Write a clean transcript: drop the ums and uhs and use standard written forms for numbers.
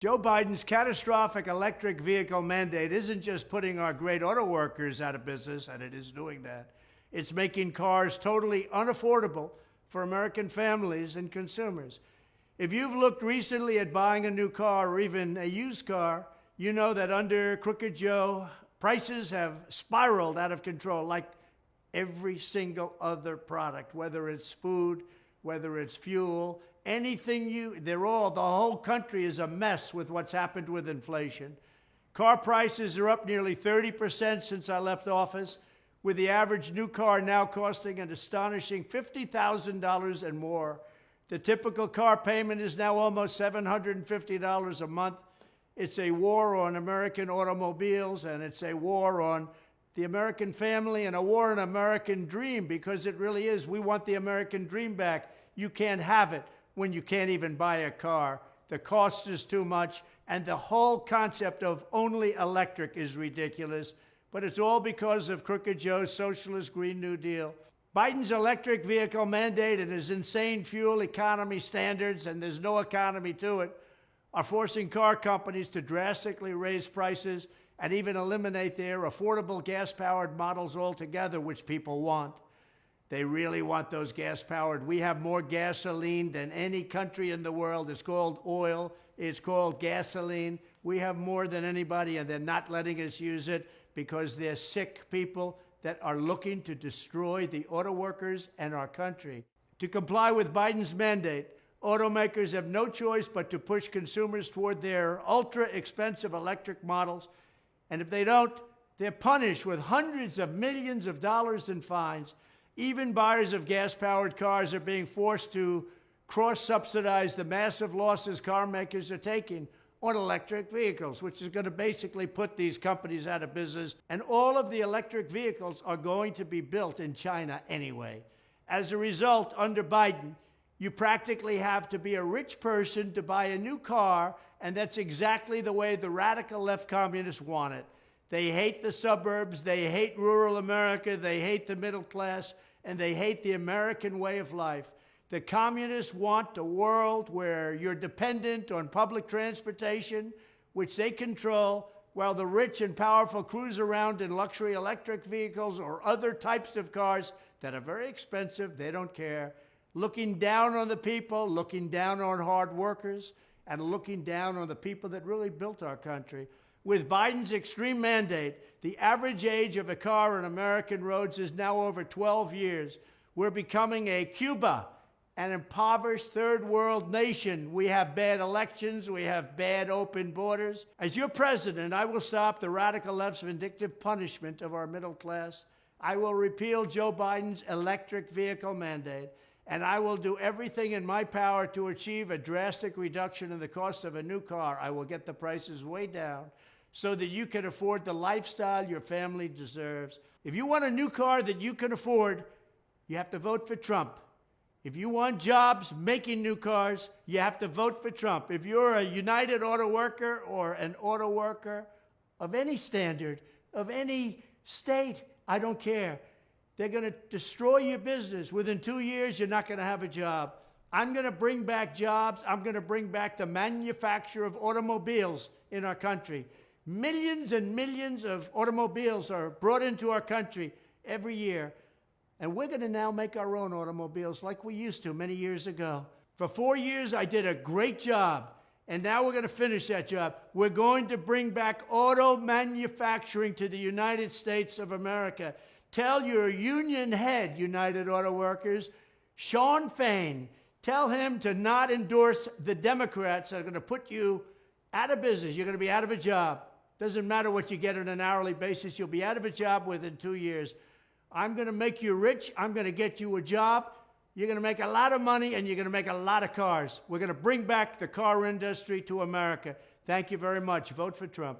Joe Biden's catastrophic electric vehicle mandate isn't just putting our great auto workers out of business, and it is doing that. It's making cars totally unaffordable for American families and consumers. If you've looked recently at buying a new car or even a used car, you know that under Crooked Joe, prices have spiraled out of control like every single other product, whether it's food, whether it's fuel, the whole country is a mess with what's happened with inflation. Car prices are up nearly 30% since I left office, with the average new car now costing an astonishing $50,000 and more. The typical car payment is now almost $750 a month. It's a war on American automobiles, and it's a war on the American family and a war on American dream, because it really is. We want the American dream back. You can't have it when you can't even buy a car. The cost is too much, and the whole concept of only electric is ridiculous. But it's all because of Crooked Joe's socialist Green New Deal. Biden's electric vehicle mandate and his insane fuel economy standards, and there's no economy to it, are forcing car companies to drastically raise prices and even eliminate their affordable gas-powered models altogether, which people want. They really want those gas-powered. We have more gasoline than any country in the world. It's called oil. It's called gasoline. We have more than anybody, and they're not letting us use it because they're sick people that are looking to destroy the auto workers and our country. To comply with Biden's mandate, automakers have no choice but to push consumers toward their ultra-expensive electric models, and if they don't, they're punished with hundreds of millions of dollars in fines. Even buyers of gas-powered cars are being forced to cross-subsidize the massive losses car makers are taking on electric vehicles, which is going to basically put these companies out of business. And all of the electric vehicles are going to be built in China anyway. As a result, under Biden, you practically have to be a rich person to buy a new car, and that's exactly the way the radical left communists want it. They hate the suburbs, they hate rural America, they hate the middle class, and they hate the American way of life. The communists want a world where you're dependent on public transportation, which they control, while the rich and powerful cruise around in luxury electric vehicles or other types of cars that are very expensive. They don't care. Looking down on the people, looking down on hard workers, and looking down on the people that really built our country. With Biden's extreme mandate, the average age of a car on American roads is now over 12 years. We're becoming a Cuba, an impoverished third world nation. We have bad elections. We have bad open borders. As your president, I will stop the radical left's vindictive punishment of our middle class. I will repeal Joe Biden's electric vehicle mandate, and I will do everything in my power to achieve a drastic reduction in the cost of a new car. I will get the prices way down so that you can afford the lifestyle your family deserves. If you want a new car that you can afford, you have to vote for Trump. If you want jobs making new cars, you have to vote for Trump. If you're a United Auto Worker or an auto worker of any standard, of any state, I don't care. They're going to destroy your business. Within 2 years, you're not going to have a job. I'm going to bring back jobs. I'm going to bring back the manufacture of automobiles in our country. Millions and millions of automobiles are brought into our country every year. And we're going to now make our own automobiles like we used to many years ago. For 4 years, I did a great job. And now we're going to finish that job. We're going to bring back auto manufacturing to the United States of America. Tell your union head, United Auto Workers, Shawn Fain, tell him to not endorse the Democrats that are going to put you out of business. You're going to be out of a job. Doesn't matter what you get on an hourly basis. You'll be out of a job within 2 years. I'm going to make you rich. I'm going to get you a job. You're going to make a lot of money, and you're going to make a lot of cars. We're going to bring back the car industry to America. Thank you very much. Vote for Trump.